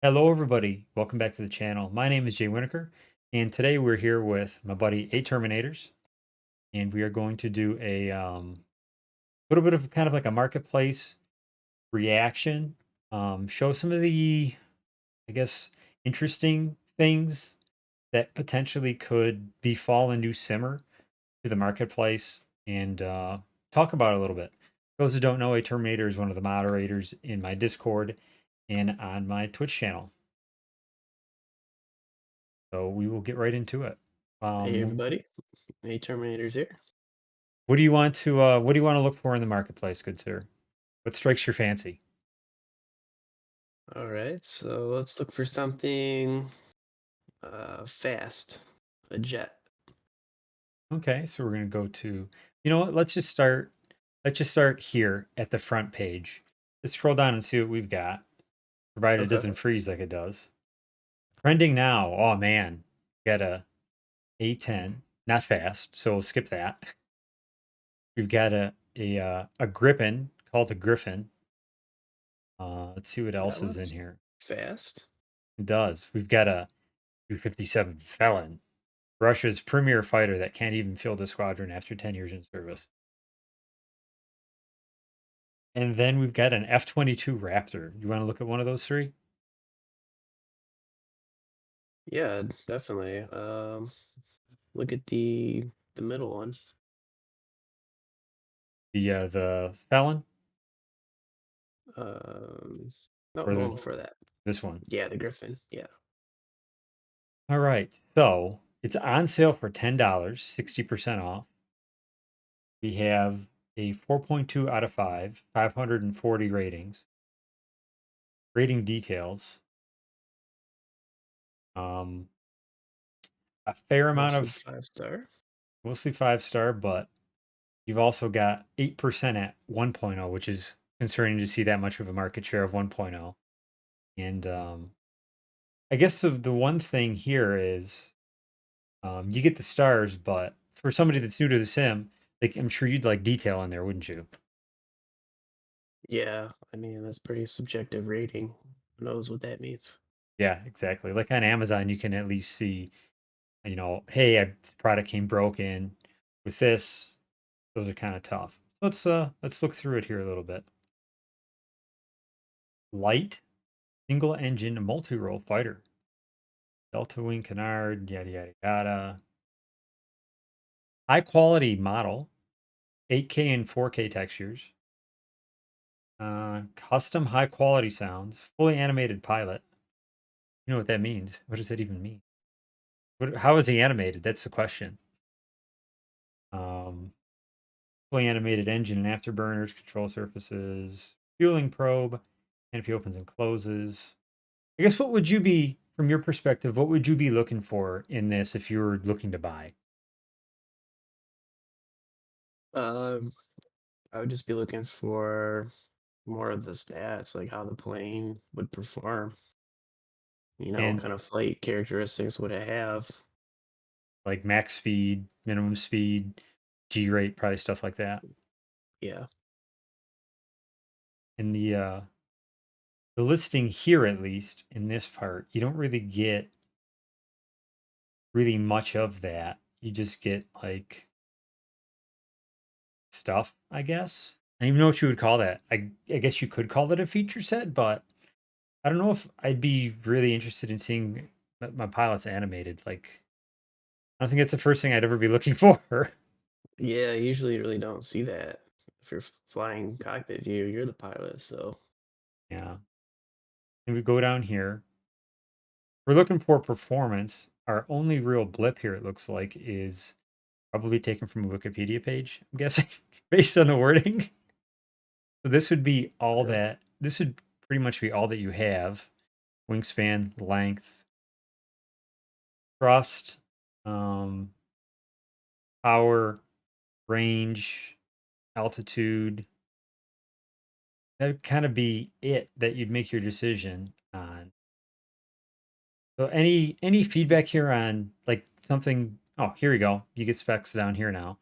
Hello, everybody. Welcome back to the channel. My name is Jay Winokur, and today we're here with my buddy A Terminators, and we are going to do a little bit of kind of like a marketplace reaction. Show some of the, I guess, interesting things that potentially could befall a new simmer to the marketplace, and talk about it a little bit. For those who don't know, A Terminator is one of the moderators in my Discord and on my Twitch channel. So we will get right into it. Hey Um, everybody, hey Terminators here. what do you want to look for in the marketplace, good sir? What strikes your fancy? All right, so let's look for something fast, a jet. Okay, so we're gonna go to, you know what? Let's just start here at the front page. Let's scroll down and see what we've got, provided it Okay. doesn't freeze like it does. Trending now. Oh man, got a A10, not fast, so we'll skip that. We've got a Griffin called a Griffin. Let's see what That else is in looks here. fast. It does. We've got a 257 Felon, Russia's premier fighter that can't even field a squadron after 10 years in service. And then we've got an F-22 Raptor. You want to look at one of those three? Yeah, definitely. Look at the middle one. The Felon Um, no, or the one before that. this one? Yeah, the Griffin. Yeah. All right. So it's on sale for $10, 60% off. We have a 4.2 out of 5, 540 ratings. Rating details. Um, a fair amount Mostly of 5 star. mostly 5 star, but you've also got 8% at 1.0, which is concerning to see that much of a market share of 1.0. And I guess the one thing here is you get the stars, but for somebody that's new to the sim, like I'm sure you'd like detail in there, wouldn't you? Yeah, I mean that's pretty subjective rating. Who knows what that means? Yeah, exactly. Like on Amazon, you can at least see, hey, the product came broken. With this, those are kind of tough. Let's look through it here a little bit. Light single engine multi-role fighter. Delta Wing Canard, yada yada yada. High quality model, 8K and 4K textures. Custom high quality sounds, fully animated pilot. You know what that means? What does that even mean? How is he animated? That's the question. Um, Fully animated engine and afterburners, control surfaces, fueling probe, canopy opens and closes. I guess what would you be, from your perspective, what would you be looking for in this if you were looking to buy? Um, I would just be looking for more of the stats, like how the plane would perform. What And kind of flight characteristics would it have? like max speed, minimum speed, G rate, probably stuff like that. Yeah. In the listing here, at least in this part, you don't really get really much of that. You just get like stuff, I guess. I don't even know what you would call that. I guess you could call it a feature set, but I don't know if I'd be really interested in seeing my pilots animated. Like, I don't think that's the first thing I'd ever be looking for. Yeah, usually you really don't see that. If you're flying cockpit view, you're the pilot, so Yeah. And we go down here. We're looking for performance. Our only real blip here, it looks like, is probably taken from a Wikipedia page, I'm guessing, based on the wording. So this would be all yeah. that. This would pretty much be all that you have: wingspan, length, thrust, um, power, range, altitude. That would kind of be it that you'd make your decision on. So any feedback here on like something? Oh, here we go. You get specs down here now.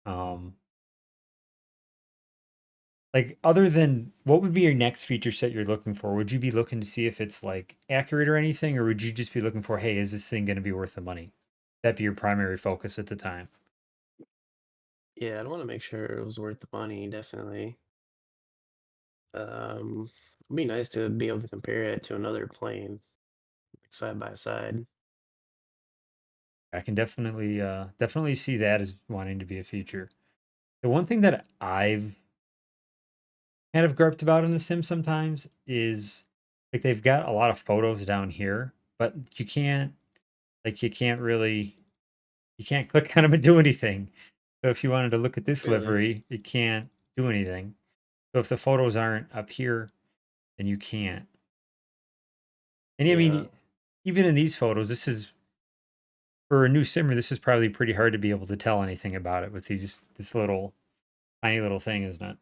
Um, Like, other than what would be your next feature set you're looking for? Would you be looking to see if it's like accurate or anything, or would you just be looking for, hey, is this thing going to be worth the money? That'd be your primary focus at the time. Yeah, I'd want to make sure it was worth the money, definitely. It'd be nice to be able to compare it to another plane, like side by side. I can definitely see that as wanting to be a feature. The one thing that I've kind of griped about in the sim sometimes is like they've got a lot of photos down here, but you can't click on them and do anything. So if you wanted to look at this Really? livery, you can't do anything. So if the photos aren't up here, then you can't. And I Yeah. mean, even in these photos, this is for a new simmer. This is probably pretty hard to be able to tell anything about it with this little tiny little thing, isn't it?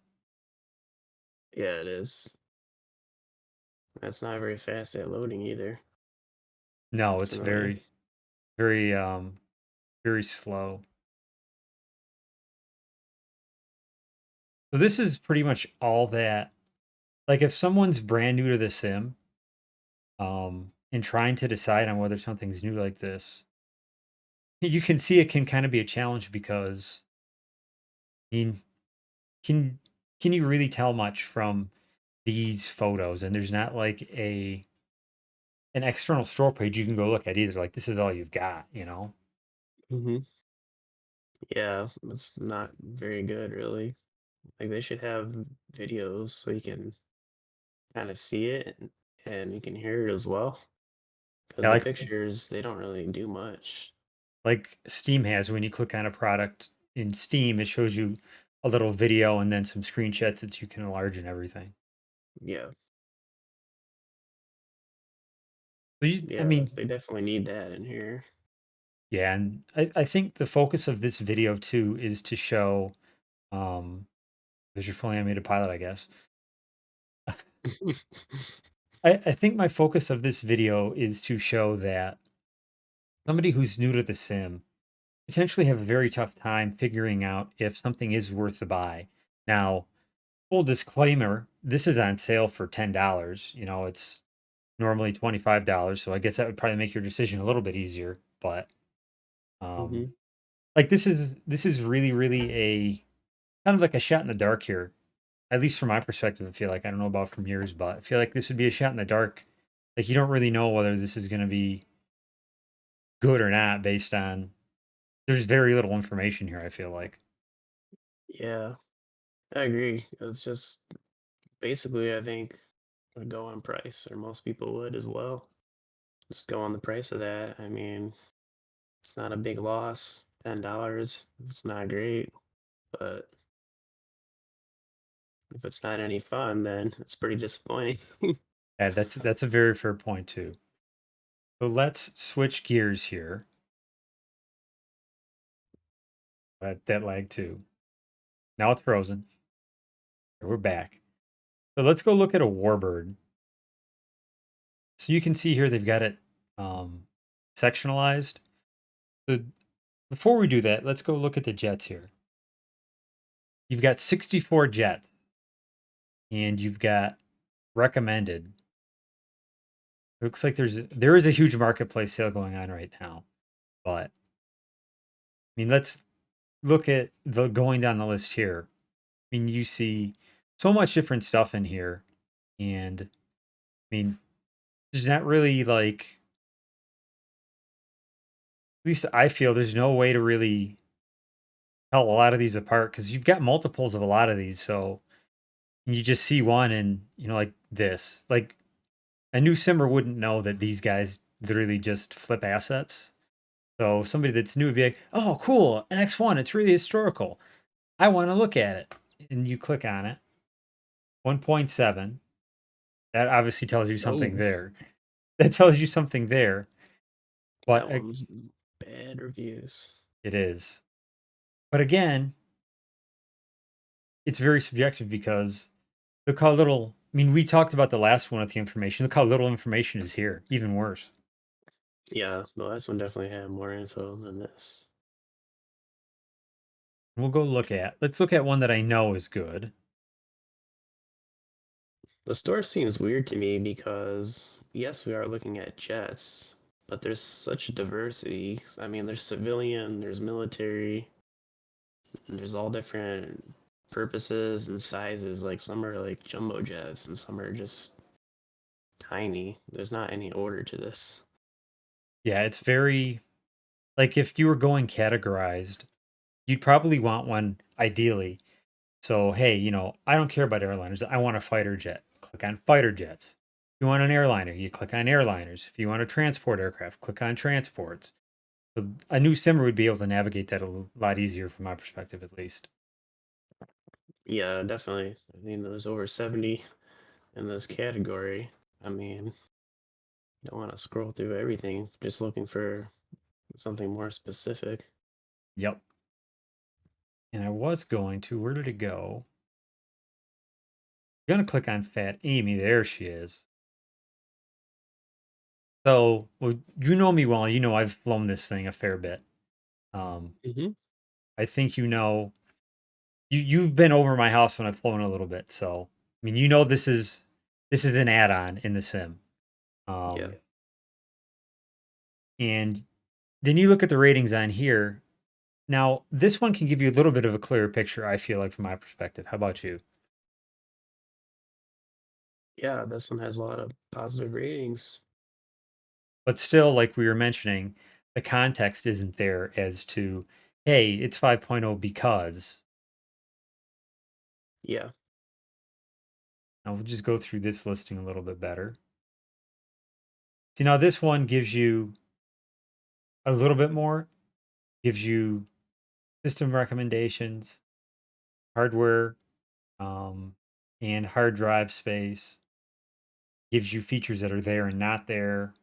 Yeah, it is. That's not very fast at loading either. No, It's it's annoying. very, very slow. So this is pretty much all that. Like if someone's brand new to the sim, and trying to decide on whether something's new like this, you can see it can kind of be a challenge because I mean, can can you really tell much from these photos? And there's not like a an external store page you can go look at either. Like this is all you've got, you know? Hmm. Yeah, it's not very good, really. Like they should have videos so you can kind of see it and you can hear it as well. Because Yeah, the pictures, they don't really do much. like Steam has when you click on a product in Steam, it shows you a little video and then some screenshots that you can enlarge and everything. Yeah, So I yeah, mean, they definitely need that in here. yeah, and I think the focus of this video too is to show um there's your fully animated pilot, I guess. I think my focus of this video is to show that somebody who's new to the sim potentially have a very tough time figuring out if something is worth the buy. Now, full disclaimer, this is on sale for $10. You know, it's normally $25, so I guess that would probably make your decision a little bit easier, but um Hmm. like this is really a kind of like a shot in the dark here. At least from my perspective, I feel like I don't know about from yours, but I feel like this would be a shot in the dark. Like you don't really know whether this is going to be good or not based on there's very little information here, I feel like. Yeah, I agree. It's just basically, I think, would go on price, or most people would as well. Just go on the price of that. I mean, it's not a big loss. $10. It's not great, but if it's not any fun, then it's pretty disappointing. Yeah, that's a very fair point too. So let's switch gears here. That lag too. Now it's frozen. We're back. So let's go look at a warbird. So you can see here they've got it um, sectionalized. So before we do that, let's go look at the jets here. You've got 64 jets, and you've got recommended. It looks like there is a huge marketplace sale going on right now. But I mean, let's look at the going down the list here. I mean, you see so much different stuff in here, and I mean, there's not really like at least I feel there's no way to really tell a lot of these apart because you've got multiples of a lot of these. So you just see one and like this. Like a new simmer wouldn't know that these guys literally just flip assets. So somebody that's new would be like, "Oh, cool, an X1. It's really historical. I want to look at it." And you click on it. 1.7. That obviously tells you something Oh, there. That tells you something there. But that one's bad reviews. it is. But again, it's very subjective because look how little. I mean, we talked about the last one with the information. Look how little information is here. Even worse. Yeah, the last one definitely had more info than this. We'll go look at. Let's look at one that I know is good. The store seems weird to me because yes, we are looking at jets, but there's such a diversity. I mean, there's civilian, there's military, and there's all different purposes and sizes. Like some are like jumbo jets and some are just tiny. There's not any order to this. Yeah, it's very like if you were going categorized, you'd probably want one ideally. So, hey, I don't care about airliners. I want a fighter jet. Click on fighter jets. If you want an airliner, you click on airliners. If you want a transport aircraft, click on transports. So a new simmer would be able to navigate that lot easier from my perspective, at least. Yeah, definitely. I mean, there's over 70 in this category. I mean, don't want to scroll through everything, just looking for something more specific. Yep. And I was going to, where did it go? I'm going to click on Fat Amy. There she is. So, well, you know me well. You know I've flown this thing a fair bit. Um, Hmm. I think you've been over my house when I've flown a little bit. So, I mean, this is an add-on in the sim. Yeah. Um, and then you look at the ratings on here. Now, this one can give you a little bit of a clearer picture, I feel like, from my perspective. How about you? Yeah, this one has a lot of positive ratings. But still, like we were mentioning, the context isn't there as to, hey, it's 5.0 because. Yeah. Now we'll just go through this listing a little bit better. See, now this one gives you a little bit more, gives you system recommendations, hardware, um, and hard drive space, gives you features that are there and not there.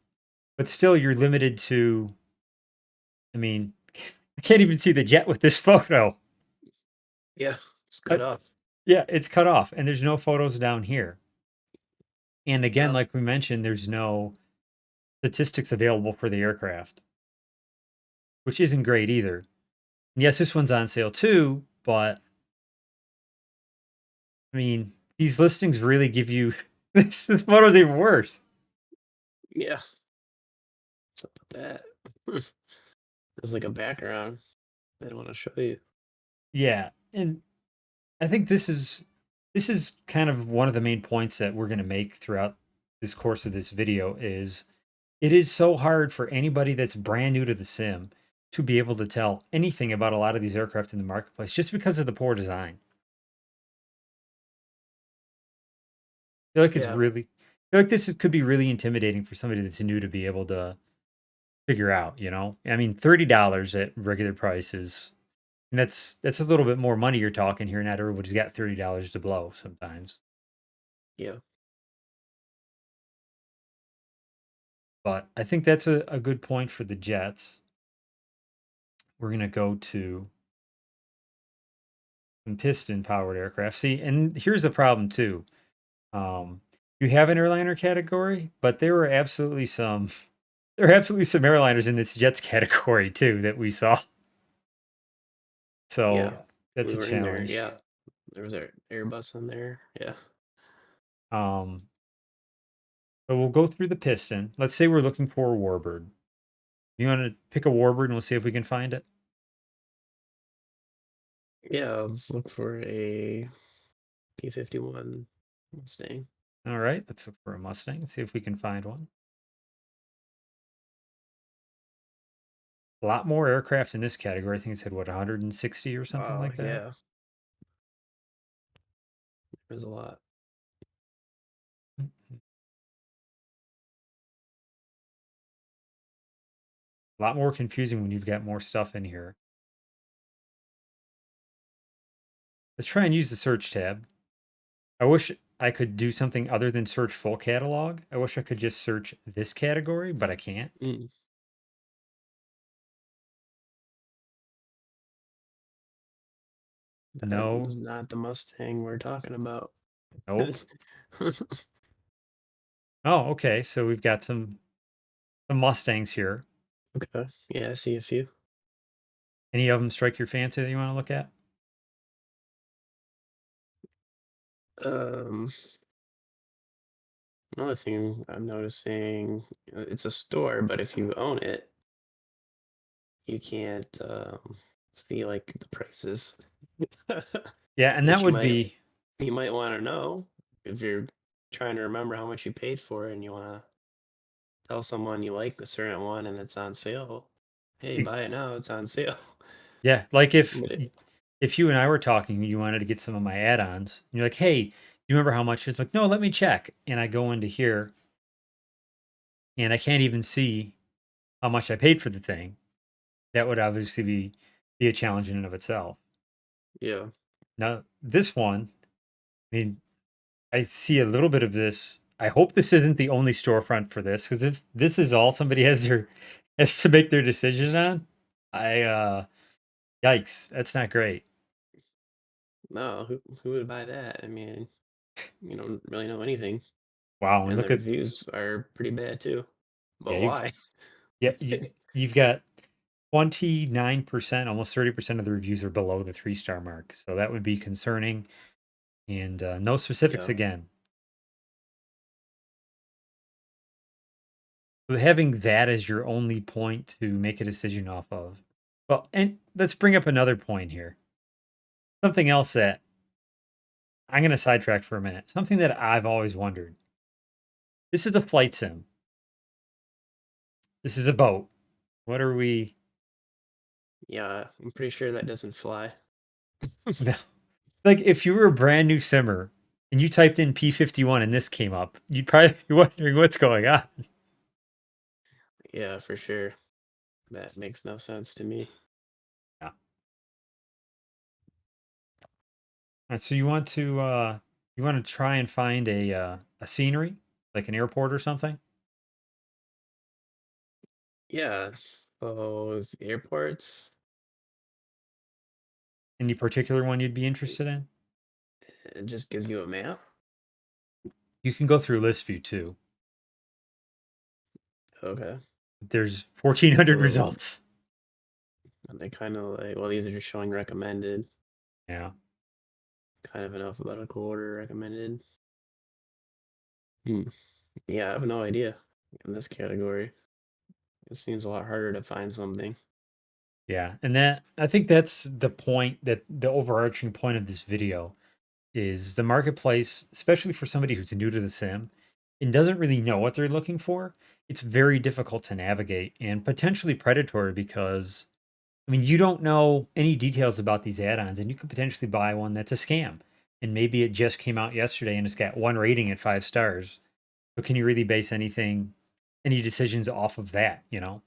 But still, you're limited to, I mean, I can't even see the jet with this photo. Yeah. It's Uh, cut off. yeah, it's cut off, and there's no photos down here. And again, Yeah. like we mentioned, there's no statistics available for the aircraft, which isn't great either. And yes, this one's on sale too, but I mean, these listings really give you this photo's even worse. Yeah. What's up with that? There's like a background they don't want to show you. Yeah, and I think this is kind of one of the main points that we're going to make throughout this course of this video is it is so hard for anybody that's brand new to the sim to be able to tell anything about a lot of these aircraft in the marketplace just because of the poor design. I feel like Yeah. I feel like could be really intimidating for somebody that's new to be able to figure out. I mean, $30 at regular prices, and that's a little bit more money you're talking here. Not everybody's got $30 to blow sometimes. Yeah. But I think that's a good point for the Jets. We're gonna go to some piston powered aircraft. See, and here's the problem too. Um, you have an airliner category, but there are absolutely some airliners in this Jets category too that we saw. So Yeah. that's We a were in there. challenge. Yeah. There was an Airbus in there. Yeah. Um, so we'll go through the piston. Let's say we're looking for a warbird. You want to pick a warbird and we'll see if we can find it? Yeah. Let's look for a P-51 Mustang. All right, let's look for a Mustang and see if we can find one. A lot more aircraft in this category. I think it said, what, 160 or something Wow. like that? Yeah. There's a lot. Mhm. A lot more confusing when you've got more stuff in here. Let's try and use the search tab. I wish I could do something other than search full catalog. I wish I could just search this category, but I can't. Mm. That No, is not the Mustang we're talking about. nope. Oh, okay. So we've got some Mustangs here. Okay. Yeah, I see a few. Any of them strike your fancy that you want to look at? Um, Another thing I'm noticing, it's a store, but if you own it, you can't see like the prices, Yeah, and that which would be you might want to know if you're trying to remember how much you paid for it and you want to tell someone you like a certain one and it's on sale. Hey, e buy it now, it's on sale. yeah, like But it, if you and I were talking, you wanted to get some of my add-ons, and you're like, "Hey, do you remember how much?" It's like, "No, let me check." And I go into here, and I can't even see how much I paid for the thing. That would obviously be a challenge in and of itself. yeah, Now, this one, I mean, I see a little bit of this. I hope this isn't the only storefront for this, because if this is all somebody has to make their decision on, I yikes, that's not great. no, who would buy that? I mean, you don't really know anything, Wow, and and look the at reviews are pretty bad too. yeah, But why? you've got 29%, almost 30% of the reviews are below the 3-star mark. So that would be concerning, and no specifics Yeah, again. So having that as your only point to make a decision off of. Well, and let's bring up another point here. Something else that I'm going to sidetrack for a minute. Something that I've always wondered. This is a flight sim. This is a boat. What are we? yeah, I'm pretty sure that doesn't fly. Like, if you were a brand new simmer and you typed in P-51 and this came up, you'd probably be wondering what's going on. Yeah, for sure. That makes no sense to me. Yeah. Alright, so you want to try and find a scenery, like an airport or something? Yeah, so if airports, Any particular one you'd be interested in? it just gives you a map. You can go through list view too. Okay. There's 1,400 So results. and they kind of like, well, these are just showing recommended, Yeah. kind of in alphabetical order recommended. Hmm. Yeah, I have no idea in this category. It seems a lot harder to find something. Yeah. And that I think that's the point, that the overarching point of this video is the marketplace, especially for somebody who's new to the sim and doesn't really know what they're looking for. It's very difficult to navigate and potentially predatory because, I mean, you don't know any details about these add-ons, and you could potentially buy one that's a scam. And maybe it just came out yesterday and it's got one rating at 5 stars. So can you really base any decisions off of that, you know?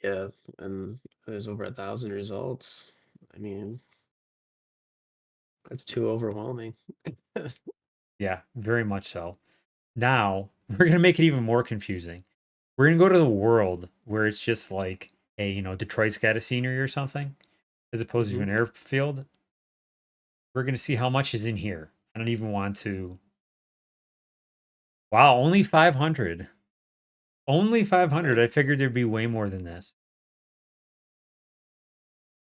Yeah, and there's over 1,000 results. I mean, that's too overwhelming. Yeah, very much so. Now, we're gonna make it even more confusing. We're gonna go to the world where it's just like, hey, Detroit's got a scenery or something, as opposed to Hmm. an airfield. We're gonna see how much is in here. I don't even want to. Wow, only 500. Only 500. Okay. I figured there'd be way more than this.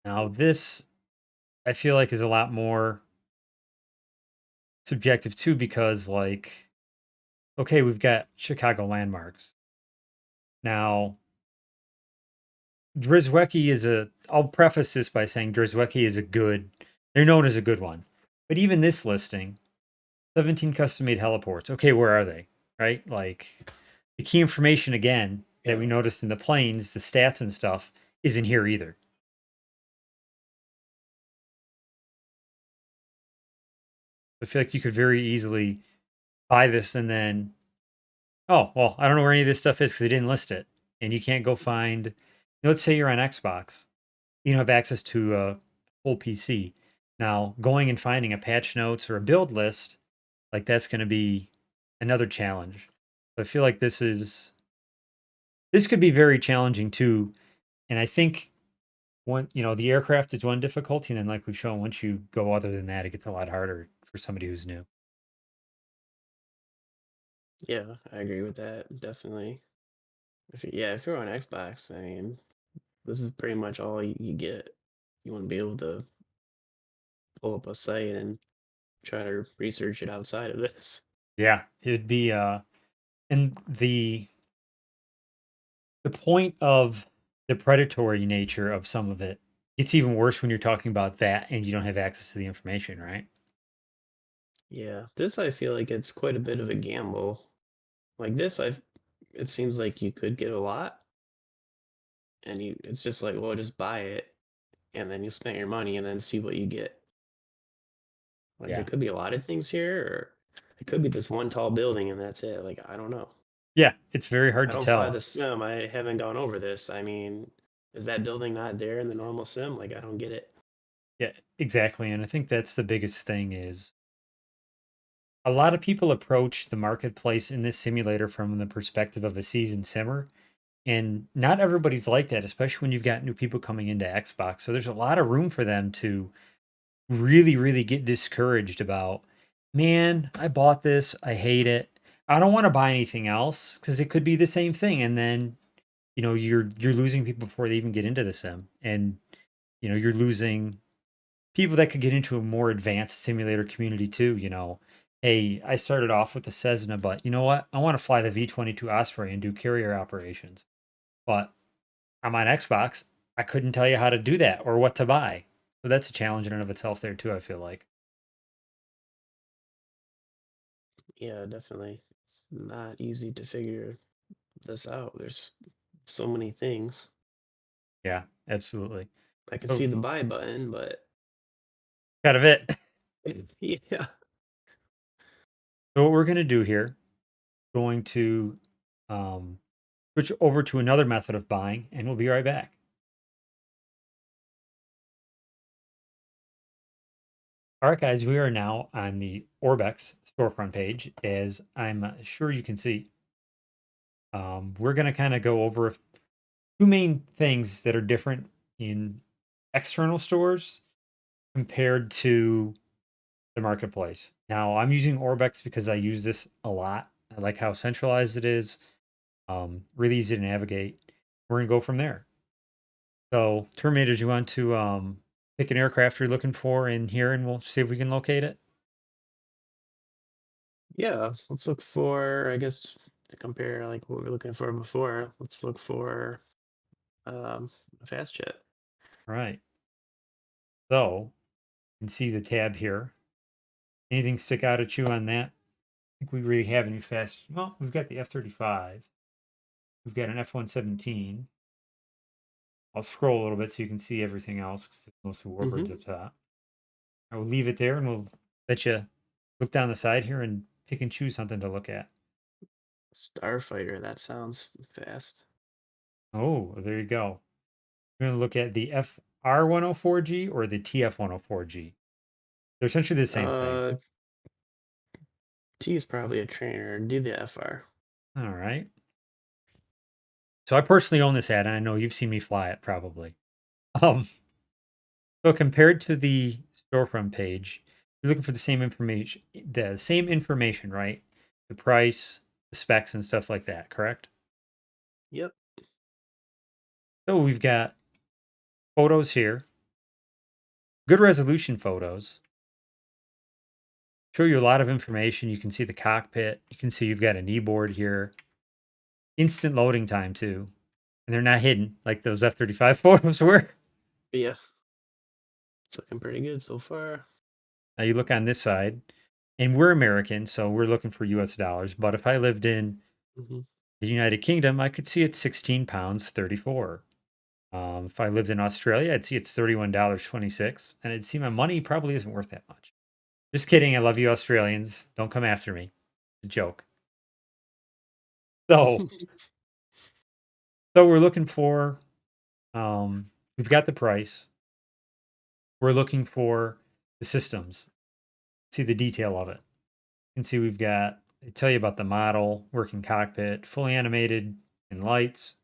Now, this I feel like is a lot more subjective too, because like, okay, we've got Chicago landmarks. Now, Drizwecki is a I'll preface this by saying Drizwecki is a good, they're known as a good one. But even this listing, 17 custom made heliports. Okay, where are they? Right? Like, the key information again that we Yeah. noticed in the planes, the stats and stuff, isn't here either. I feel like you could very easily buy this and then, oh, well, I don't know where any of this stuff is because they didn't list it. And you can't go find, let's say you're on Xbox, you don't have access to a full PC. Now, going and finding a patch notes or a build list, like that's going to be another challenge. I feel like this could be very challenging too. And I think the aircraft is one difficulty, and then like we've shown, once you go other than that, it gets a lot harder for somebody who's new. Yeah, I agree with that. Definitely. If you're on Xbox, I mean, this is pretty much all you get. You want to be able to pull up a site and try to research it outside of this. Yeah, it'd be and the point of the predatory nature of some of it gets even worse when you're talking about that and you don't have access to the information, right? Yeah, this I feel like it's quite a bit of a gamble. Like this, it seems like you could get a lot, and it's just like, well, just buy it, and then you spend your money, and then see what you get. Like there Yeah. could be a lot of things here, or it could be this one tall building, and that's it. Like I don't know. Yeah, it's very hard I to don't fly tell. the sim. I haven't gone over this. I mean, is that building not there in the normal sim? Like I don't get it. Yeah, exactly. And I think that's the biggest thing is a lot of people approach the marketplace in this simulator from the perspective of a seasoned simmer. And not everybody's like that, especially when you've got new people coming into Xbox. So there's a lot of room for them to really, really get discouraged about, man, I bought this, I hate it. I don't want to buy anything else because it could be the same thing. And then, you're losing people before they even get into the sim. And, you're losing people that could get into a more advanced simulator community too. Hey, I started off with the Cessna, but you know what? I want to fly the V-22 Osprey and do carrier operations. But I'm on Xbox. I couldn't tell you how to do that or what to buy. So that's a challenge in and of itself there too, I feel like. Yeah, definitely. It's not easy to figure this out. There's so many things. Yeah, absolutely. I can So see the buy button, but kind of it. yeah. So what we're gonna do here, going to um switch over to another method of buying, and we'll be right back. All right, guys, we are now on the Orbex storefront page, as I'm sure you can see. We're going to kind of go over two main things that are different in external stores compared to the marketplace. Now, I'm using Orbex because I use this a lot. I like how centralized it is, really easy to navigate. We're going to go from there. So, Terminators, you want to pick an aircraft you're looking for in here and we'll see if we can locate it? Yeah, let's look for, I guess, to compare like what we were looking for before. Let's look for a fast jet. All right. So, you can see the tab here. Anything stick out at you on that? I think we really have any fast. Well, we've got the F-35. We've got an F-117. I'll scroll a little bit so you can see everything else because it's mostly Mm-hmm. warbirds up top. I will leave it there and we'll let you look down the side here and pick and choose something to look at. Starfighter, that sounds fast. Oh, there you go. We're going to look at the FR-104G or the TF-104G. They're essentially the same thing. Uh, T is probably a trainer. Do the FR. All right. So I personally own this ad, and I know you've seen me fly it probably. Um, So compared to the storefront page, you're looking for the same information, right? The price, the specs, and stuff like that, correct? Yep. So we've got photos here, good resolution photos. Show you a lot of information. You can see the cockpit. You can see you've got a kneeboard here. Instant loading time too, and they're not hidden like those F-35 photos were. Yeah, it's looking pretty good so far. Now you look on this side, and we're American, so we're looking for U.S. dollars. But if I lived in Mm-hmm. the United Kingdom, I could see it's 16 pounds 34. If I lived in Australia, I'd see it's $31.26, and I'd see my money probably isn't worth that much. Just kidding. I love you, Australians. Don't come after me. It's a joke. So, so we're looking for. We've got the price. We're looking for the systems. See the detail of it. You can see we've got. They tell you about the model, working cockpit, fully animated, and lights.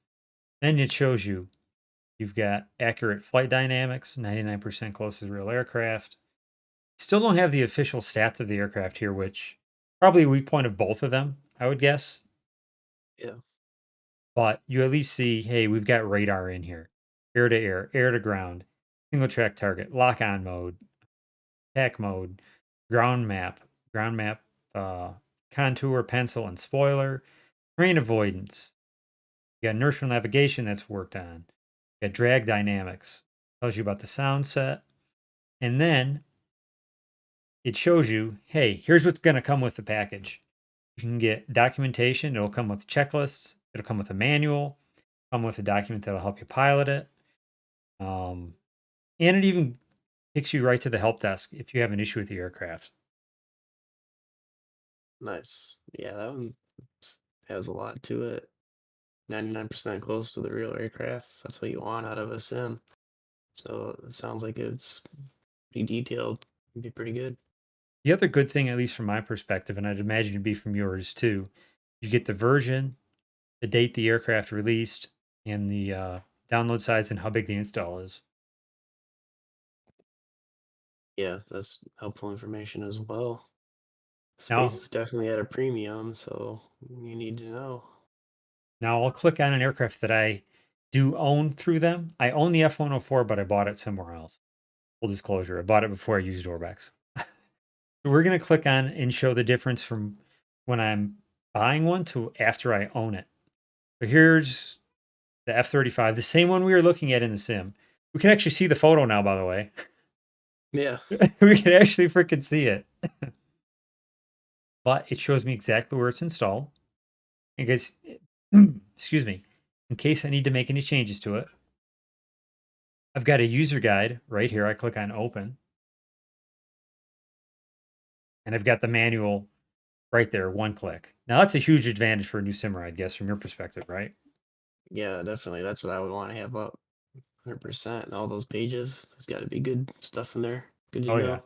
Then it shows you you've got accurate flight dynamics, 99% close to real aircraft. Still don't have the official stats of the aircraft here, which probably a weak point of both of them, I would guess. Yeah. But you at least see, hey, we've got radar in here, air to air, air to ground, single track target, lock on mode, attack mode. ground map, ground map, uh, contour, pencil, and spoiler, terrain avoidance. You got inertial navigation that's worked on. You got drag dynamics, tells you about the sound set, and then it shows you, hey, here's what's going to come with the package. You can get documentation. It'll come with checklists. It'll come with a manual. Come with a document that'll help you pilot it. Um, and it even takes you right to the help desk if you have an issue with the aircraft. Nice. Yeah, that one has a lot to it. 99% close to the real aircraft. That's what you want out of a sim. So it sounds like it's pretty detailed. It'd be pretty good. The other good thing, at least from my perspective, and I'd imagine it'd be from yours too, you get the version, the date the aircraft released, and the download size and how big the install is. Yeah, that's helpful information as well. Space Now, is definitely at a premium, so you need to know. now I'll click on an aircraft that I do own through them. I own the F-104, but I bought it somewhere else. Full disclosure, I bought it before I used Orbex. So we're going to click on and show the difference from when I'm buying one to after I own it. So here's the F-35, the same one we were looking at in the sim. We can actually see the photo now, by the way. Yeah, We can actually freaking see it. But it shows me exactly where it's installed. In case, excuse me, in case I need to make any changes to it. I've got a user guide right here. I click on open, and I've got the manual right there, one click. Now that's a huge advantage for a new simmer, I guess, from your perspective, right? yeah, definitely. That's what I would want to have up 100%. And all those pages, there's got to be good stuff in there. Good to Oh yeah. know.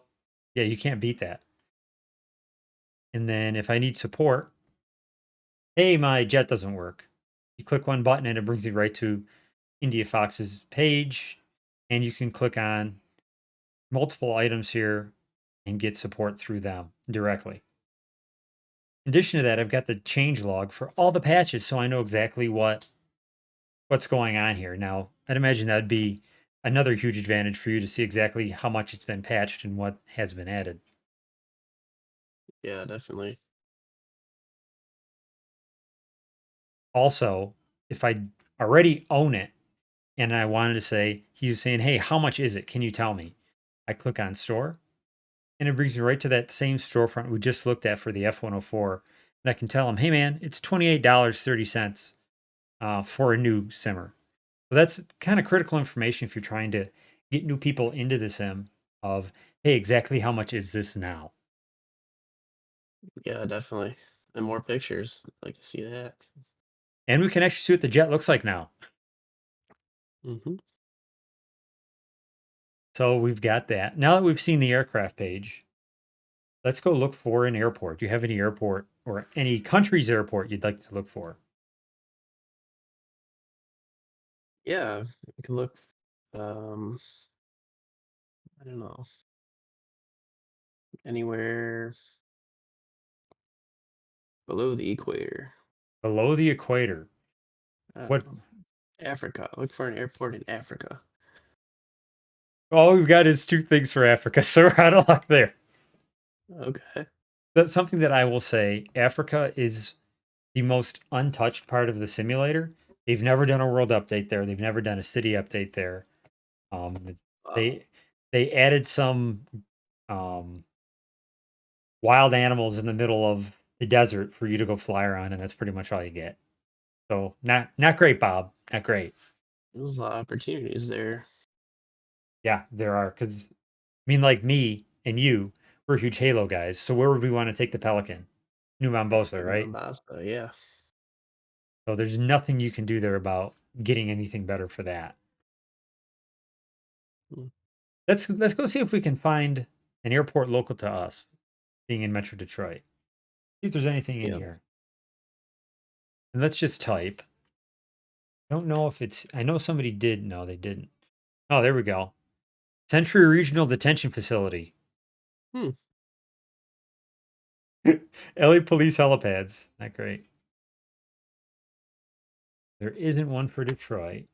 Yeah, you can't beat that. And then if I need support, hey, my jet doesn't work. You click one button and it brings you right to India Fox's page, and you can click on multiple items here and get support through them directly. In addition to that, I've got the change log for all the patches, so I know exactly what's going on here. Now, I'd imagine that'd be another huge advantage for you to see exactly how much it's been patched and what has been added. Yeah, definitely. Also, if I already own it and I wanted to say, he was saying, hey, how much is it? Can you tell me? I click on store and it brings me right to that same storefront we just looked at for the F-104. And I can tell him, hey, man, it's $28.30 for a new simmer. So that's kind of critical information if you're trying to get new people into the sim of, hey, exactly how much is this now? Yeah, definitely. And more pictures. I'd like to see that. And we can actually see what the jet looks like now. Hmm. So we've got that. Now that we've seen the aircraft page, let's go look for an airport. Do you have any airport or any country's airport you'd like to look for? Yeah, we could look. Um, I don't know, anywhere below the equator. Below the equator. I don't What know. Africa. Look for an airport in Africa. all we've got is two things for Africa, so we're out of luck there. Okay. That's something that I will say. Africa is the most untouched part of the simulator. They've never done a world update there. They've never done a city update there. Um, Wow. they they added some um, wild animals in the middle of the desert for you to go fly around, and that's pretty much all you get. So not great, Bob. Not great. There's a lot of opportunities there. Yeah, there are because I mean, like me and you, we're huge Halo guys. So where would we want to take the Pelican? New Mombasa, In right? Mombasa, yeah. So there's nothing you can do there about getting anything better for that. Mm. Let's go see if we can find an airport local to us, being in Metro Detroit. See if there's anything in Yeah. here. And let's just type. I don't know if it's. I know somebody did. No, they didn't. Oh, there we go. Century Regional Detention Facility. Hmm. LA Police helipads. Not great. There isn't one for Detroit.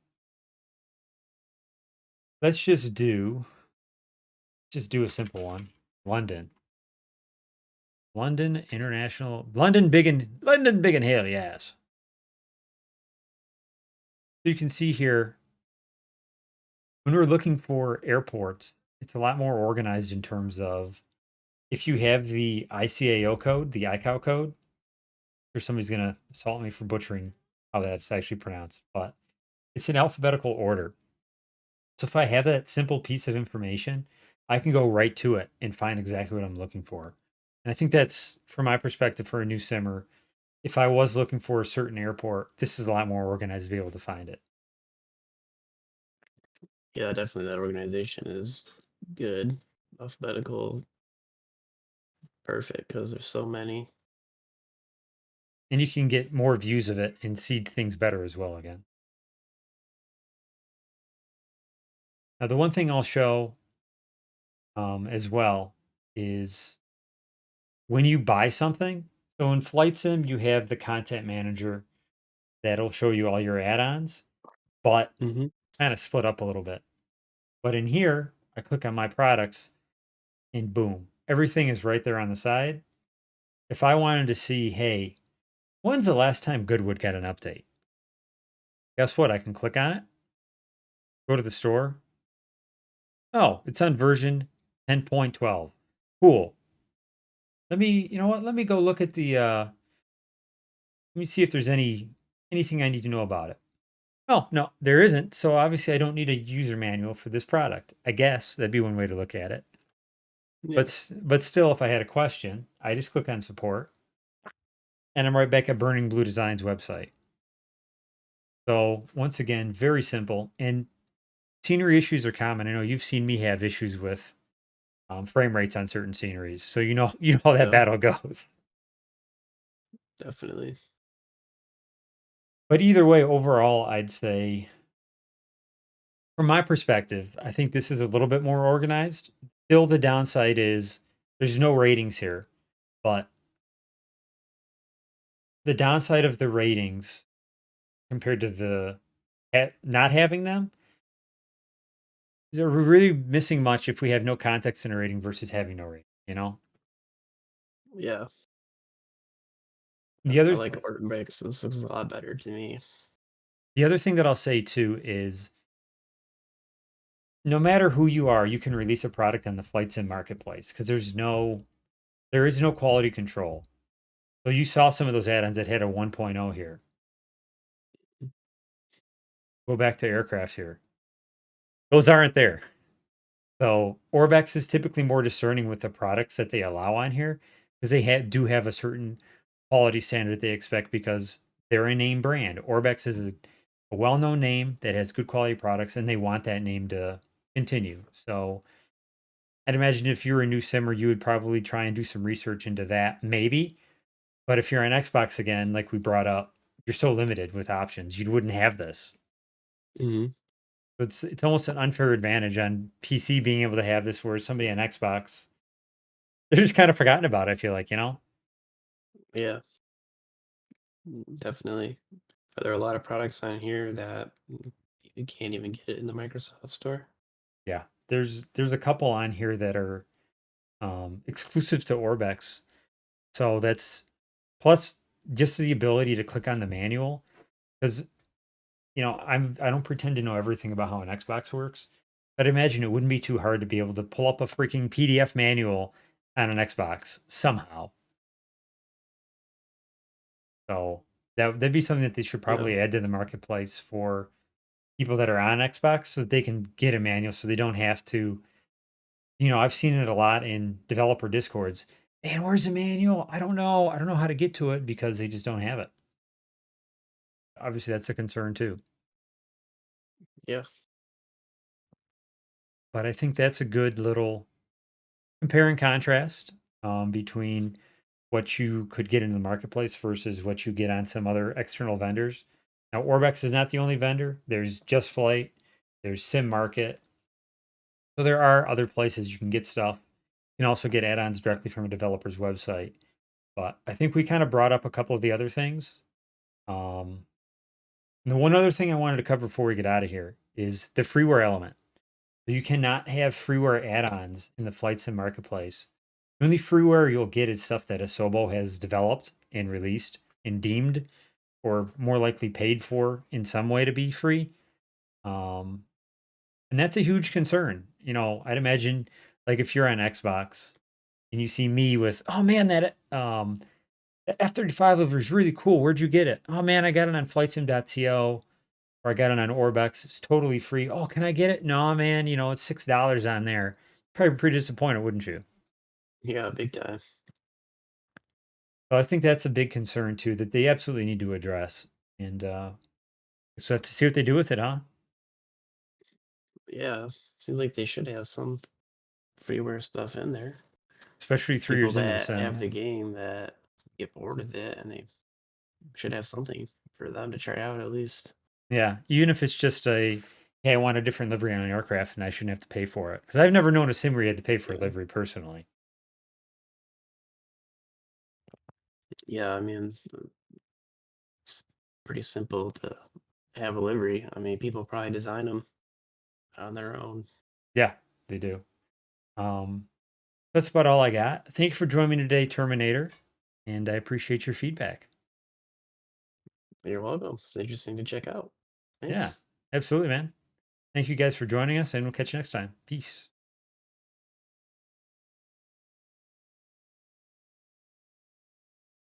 Let's just do a simple one. London. London big and hell yes. So you can see here when we're looking for airports, it's a lot more organized in terms of if you have the ICAO code, the ICAO code, or somebody's gonna assault me for butchering how that's actually pronounced, but it's in alphabetical order. So if I have that simple piece of information, I can go right to it and find exactly what I'm looking for. And I think that's, from my perspective, for a new simmer, if I was looking for a certain airport, this is a lot more organized to be able to find it. Yeah, definitely that organization is good. Alphabetical, perfect because there's so many. And you can get more views of it and see things better as well again. Now, the one thing I'll show as well is when you buy something. So in Flight Sim, you have the content manager that'll show you all your add-ons, but Hmm. kind of split up a little bit. But in here, I click on my products and boom, everything is right there on the side. If I wanted to see, hey, when's the last time Goodwood got an update? Guess what? I can click on it, go to the store. Oh, it's on version 10.12. Cool. You know what? Let me go look at let me see if there's anything I need to know about it. Oh, no, there isn't. So obviously I don't need a user manual for this product. I guess that'd be one way to look at it. Yeah. But still, if I had a question, I just click on support and I'm right back at Burning Blue Designs website. So once again, very simple. And scenery issues are common. I know you've seen me have issues with frame rates on certain sceneries. So you know how that Yeah, battle goes. definitely. But either way, overall, I'd say from my perspective, I think this is a little bit more organized. Still, the downside is there's no ratings here, but the downside of the ratings compared to not having them, they're really missing much if we have no context in a rating versus having no rating. You know, Yeah, the I other like order breaks. This looks a lot better to me. the other thing that I'll say too is no matter who you are, you can release a product on the flight sim marketplace because there is no quality control. So you saw some of those add-ons that had a 1.0 here. Go back to aircrafts here. Those aren't there. So Orbex is typically more discerning with the products that they allow on here because do have a certain quality standard they expect because they're a name brand. Orbex is a well-known name that has good quality products and they want that name to continue. So I'd imagine if you're a new simmer, you would probably try and do some research into that, maybe. But if you're on Xbox again, like we brought up, you're so limited with options. You wouldn't have this. Hmm. It's almost an unfair advantage on PC being able to have this, where somebody on Xbox they're just kind of forgotten about. I feel like Yeah, definitely. There are a lot of products on here that you can't even get it in the Microsoft Store. yeah. There's a couple on here that are exclusive to Orbex, so that's plus just the ability to click on the manual because I don't pretend to know everything about how an Xbox works, but I imagine it wouldn't be too hard to be able to pull up a freaking PDF manual on an Xbox somehow. So that'd be something that they should Yeah. probably add to the marketplace for people that are on Xbox so that they can get a manual so they don't have to. I've seen it a lot in developer discords. Man, where's the manual? I don't know. I don't know how to get to it because they just don't have it. Obviously, that's a concern too. Yeah. But I think that's a good little compare and contrast between what you could get in the marketplace versus what you get on some other external vendors. Now, Orbex is not the only vendor. There's Just Flight, there's Sim Market. So there are other places you can get stuff. You can also get add-ons directly from a developer's website. But I think we kind of brought up a couple of the other things. Um, and the one other thing I wanted to cover before we get out of here is the freeware element. So you cannot have freeware add-ons in the Flight Sim marketplace The only freeware you'll get is stuff that Asobo has developed and released and deemed or more likely paid for in some way to be free. Um, and that's a huge concern. I'd imagine like if you're on Xbox and you see me with, oh man, that F-35 liver is really cool. Where'd you get it? Oh man, I got it on flightsim.to or I got it on Orbex. It's totally free. Oh, can I get it? No, man, it's $6 on there. Probably pretty disappointed, wouldn't you? Yeah, big time. So I think that's a big concern too that they absolutely need to address. And so have to see what they do with it, huh? Yeah, seems like they should have some freeware stuff in there. Especially 3 years People into the that sim. have Yeah. the game that get bored of it, and they should have something for them to try out at least. Yeah, even if it's just hey, I want a different livery on an aircraft and I shouldn't have to pay for it. Because I've never known a sim where you had to pay for a Yeah, livery personally. yeah. I mean, it's pretty simple to have a livery. I mean, people probably design them on their own. Yeah, they do. Um, that's about all I got. Thank you for joining me today, Terminator, and I appreciate your feedback. You're welcome. It's interesting to check out. Yeah, Thanks. absolutely, man. Thank you guys for joining us, and we'll catch you next time. Peace.